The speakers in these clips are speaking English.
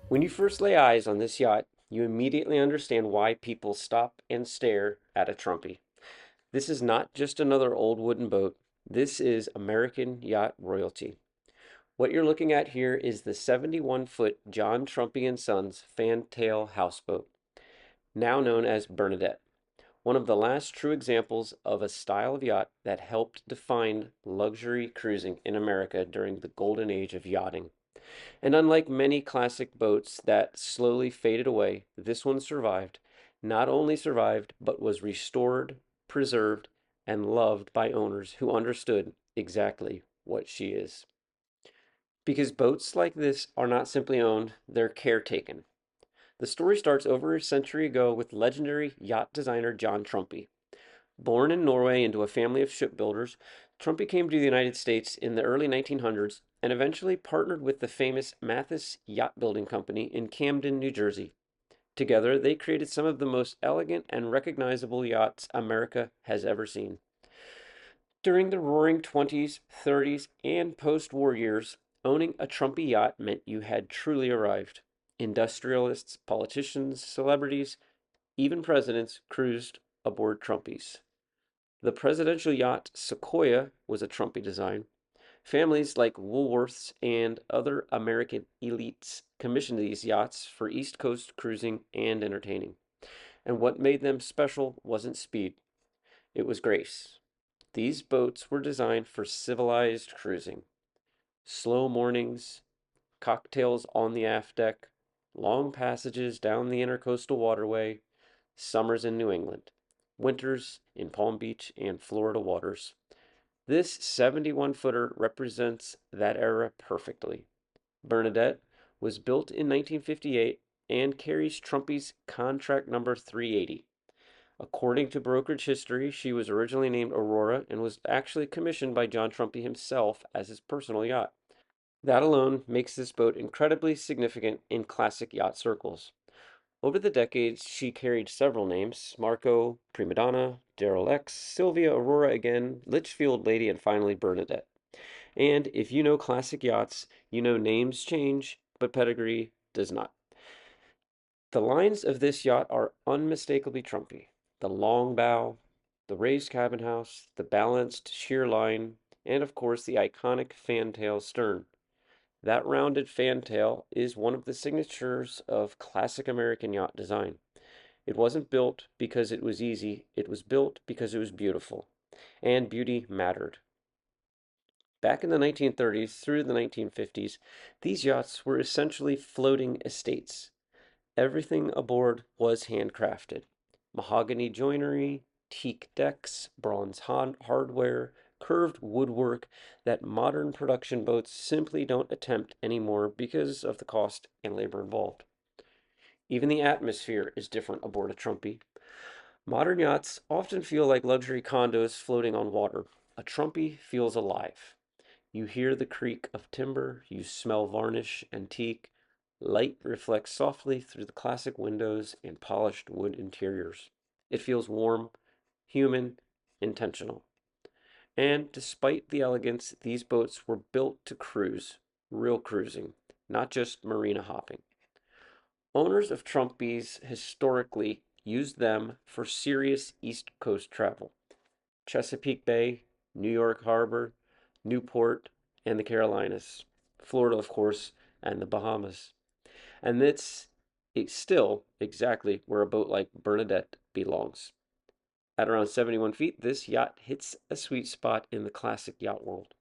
When you first lay eyes on this yacht, you immediately understand why people stop and stare at a Trumpy. This is not just another old wooden boat. This is American yacht royalty. What you're looking at here is the 71-foot John Trumpy and Sons Fantail houseboat, now known as Bernardet, one of the last true examples of a style of yacht that helped define luxury cruising in America during the golden age of yachting. And unlike many classic boats that slowly faded away, this one survived. Not only survived, but was restored, preserved, and loved by owners who understood exactly what she is. Because boats like this are not simply owned, they're caretaken. The story starts over a century ago with legendary yacht designer John Trumpy. Born in Norway into a family of shipbuilders, Trumpy came to the United States in the early 1900s and eventually partnered with the famous Mathis Yacht Building Company in Camden, New Jersey. Together, they created some of the most elegant and recognizable yachts America has ever seen. During the roaring 20s, 30s, and post war years, owning a Trumpy yacht meant you had truly arrived. Industrialists, politicians, celebrities, even presidents cruised aboard Trumpies. The presidential yacht Sequoia was a Trumpy design. Families like Woolworths and other American elites commissioned these yachts for East Coast cruising and entertaining. And what made them special wasn't speed, it was grace. These boats were designed for civilized cruising. Slow mornings, cocktails on the aft deck, long passages down the intercoastal waterway, summers in New England, winters in Palm Beach and Florida waters. This 71-footer represents that era perfectly. Bernadette was built in 1958 and carries Trumpy's contract number 380. According to brokerage history, she was originally named Aurora and was actually commissioned by John Trumpy himself as his personal yacht. That alone makes this boat incredibly significant in classic yacht circles. Over the decades, she carried several names: Marco, Prima Donna, Daryl X, Sylvia, Aurora again, Litchfield Lady, and finally Bernadette. And if you know classic yachts, you know names change, but pedigree does not. The lines of this yacht are unmistakably Trumpy. The long bow, the raised cabin house, the balanced sheer line, and of course the iconic fantail stern. That rounded fantail is one of the signatures of classic American yacht design. It wasn't built because it was easy, it was built because it was beautiful. And beauty mattered. Back in the 1930s through the 1950s, these yachts were essentially floating estates. Everything aboard was handcrafted: mahogany joinery, teak decks, bronze hardware, curved woodwork that modern production boats simply don't attempt anymore because of the cost and labor involved. Even the atmosphere is different aboard a Trumpy. Modern yachts often feel like luxury condos floating on water. A Trumpy feels alive. You hear the creak of timber, you smell varnish and teak. Light reflects softly through the classic windows and polished wood interiors. It feels warm, human, intentional. And despite the elegance, these boats were built to cruise, real cruising, not just marina hopping. Owners of Trumpies historically used them for serious East Coast travel. Chesapeake Bay, New York Harbor, Newport, and the Carolinas, Florida, of course, and the Bahamas. And it's still exactly where a boat like Bernadette belongs. At around 71 feet, this yacht hits a sweet spot in the classic yacht world.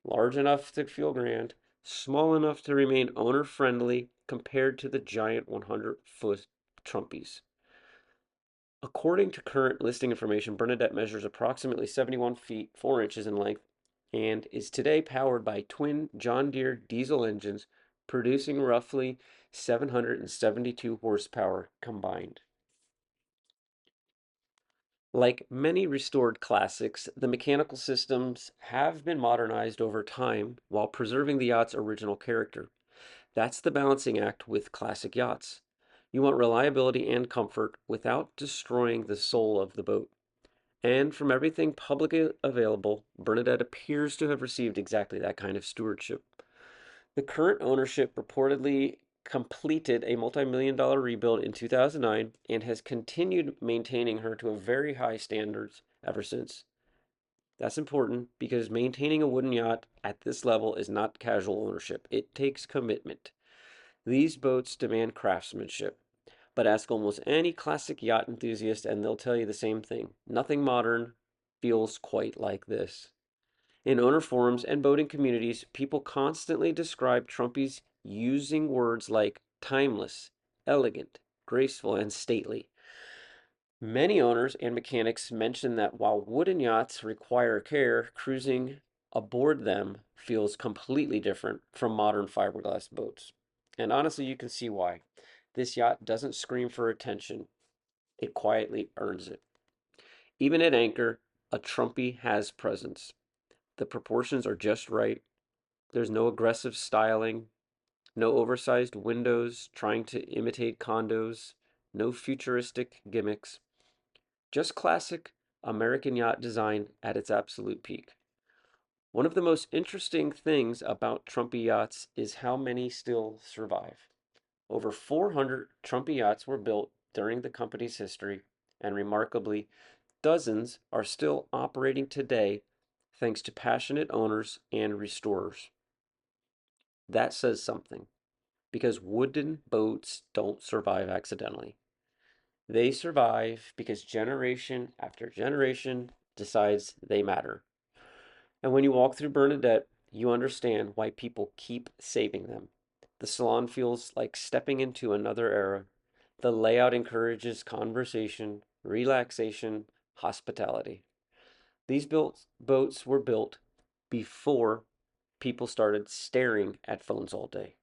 Large enough to feel grand, small enough to remain owner friendly compared to the giant 100-foot Trumpies. According to current listing information, Bernadette measures approximately 71 feet 4 inches in length and is today powered by twin John Deere diesel engines producing roughly 772 horsepower combined. Like many restored classics, the mechanical systems have been modernized over time while preserving the yacht's original character. That's the balancing act with classic yachts. You want reliability and comfort without destroying the soul of the boat. And from everything publicly available, Bernadette appears to have received exactly that kind of stewardship. The current ownership reportedly completed a multi-million dollar rebuild in 2009 and has continued maintaining her to a very high standards ever since. That's important because maintaining a wooden yacht at this level is not casual ownership. It takes commitment. These boats demand craftsmanship. But ask almost any classic yacht enthusiast and they'll tell you the same thing. Nothing modern feels quite like this. In owner forums and boating communities, people constantly describe Trumpies using words like timeless, elegant, graceful, and stately. Many owners and mechanics mention that while wooden yachts require care, cruising aboard them feels completely different from modern fiberglass boats. And honestly, you can see why. This yacht doesn't scream for attention, it quietly earns it. Even at anchor, a Trumpy has presence. The proportions are just right. There's no aggressive styling, no oversized windows trying to imitate condos, no futuristic gimmicks. Just classic American yacht design at its absolute peak. One of the most interesting things about Trumpy yachts is how many still survive. Over 400 Trumpy yachts were built during the company's history, and remarkably, dozens are still operating today thanks to passionate owners and restorers. That says something, because wooden boats don't survive accidentally. They survive because generation after generation decides they matter. And when you walk through Bernardet, you understand why people keep saving them. The salon feels like stepping into another era. The layout encourages conversation, relaxation, hospitality. These boats were built before people started staring at phones all day.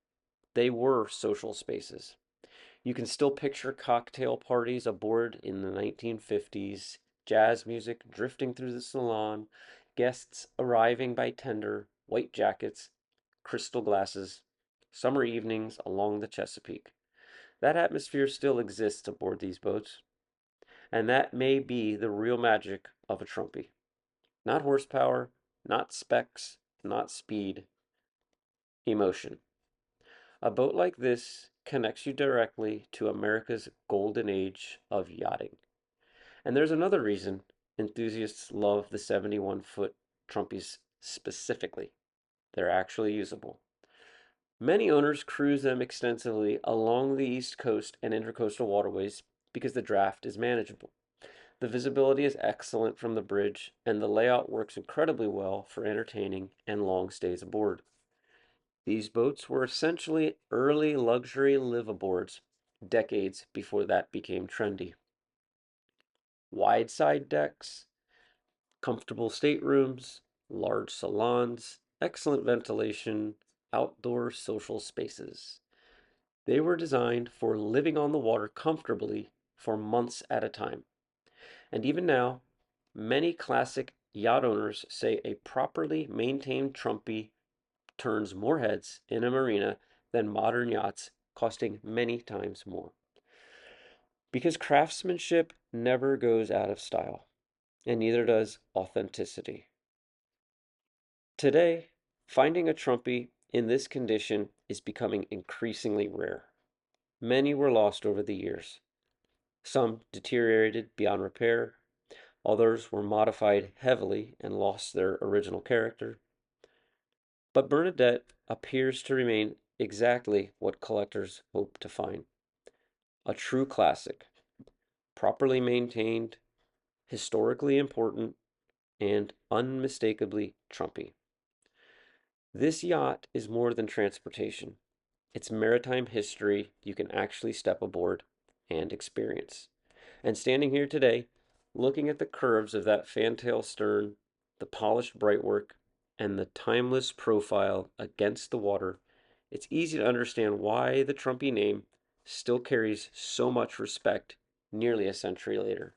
They were social spaces. You can still picture cocktail parties aboard in the 1950s, jazz music drifting through the salon, guests arriving by tender, white jackets, crystal glasses, summer evenings along the Chesapeake. That atmosphere still exists aboard these boats, and that may be the real magic of a Trumpy. Not horsepower, not specs, not speed, emotion. A boat like this connects you directly to America's golden age of yachting. And there's another reason enthusiasts love the 71-foot Trumpies specifically. They're actually usable. Many owners cruise them extensively along the East Coast and intercoastal waterways because the draft is manageable. The visibility is excellent from the bridge, and the layout works incredibly well for entertaining and long stays aboard. These boats were essentially early luxury liveaboards decades before that became trendy. Wide side decks, comfortable staterooms, large salons, excellent ventilation, outdoor social spaces. They were designed for living on the water comfortably for months at a time. And even now, many classic yacht owners say a properly maintained Trumpy turns more heads in a marina than modern yachts, costing many times more. Because craftsmanship never goes out of style, and neither does authenticity. Today, finding a Trumpy in this condition is becoming increasingly rare. Many were lost over the years. Some deteriorated beyond repair, others were modified heavily and lost their original character. But Bernadette appears to remain exactly what collectors hope to find: a true classic, properly maintained, historically important, and unmistakably Trumpy. This yacht is more than transportation. It's maritime history you can actually step aboard and experience. And standing here today, looking at the curves of that fantail stern, the polished brightwork, and the timeless profile against the water, it's easy to understand why the Trumpy name still carries so much respect nearly a century later.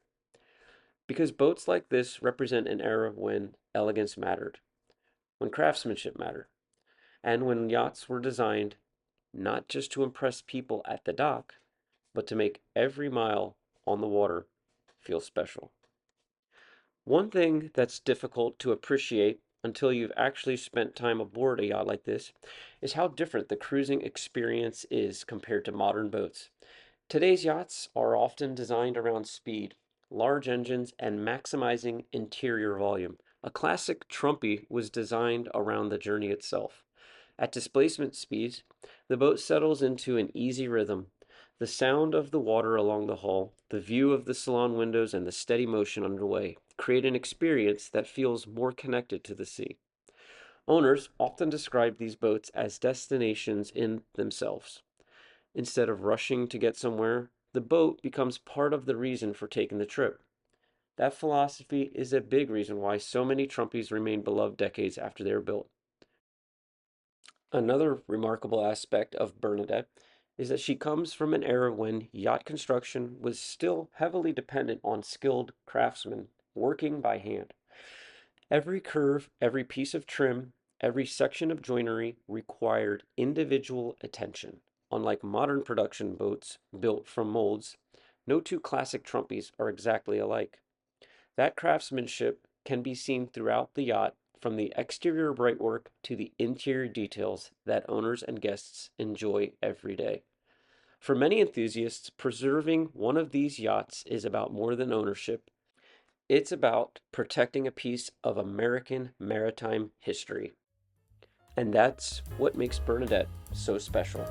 Because boats like this represent an era when elegance mattered, when craftsmanship mattered, and when yachts were designed not just to impress people at the dock, but to make every mile on the water feel special. One thing that's difficult to appreciate until you've actually spent time aboard a yacht like this is how different the cruising experience is compared to modern boats. Today's yachts are often designed around speed, large engines, and maximizing interior volume. A classic Trumpy was designed around the journey itself. At displacement speeds, the boat settles into an easy rhythm. The sound of the water along the hull, the view of the salon windows, and the steady motion underway create an experience that feels more connected to the sea. Owners often describe these boats as destinations in themselves. Instead of rushing to get somewhere, the boat becomes part of the reason for taking the trip. That philosophy is a big reason why so many Trumpies remain beloved decades after they were built. Another remarkable aspect of Bernadette is that she comes from an era when yacht construction was still heavily dependent on skilled craftsmen working by hand. Every curve, every piece of trim, every section of joinery required individual attention. Unlike modern production boats built from molds, no two classic Trumpies are exactly alike. That craftsmanship can be seen throughout the yacht, from the exterior brightwork to the interior details that owners and guests enjoy every day. For many enthusiasts, preserving one of these yachts is about more than ownership. It's about protecting a piece of American maritime history. And that's what makes Bernadette so special.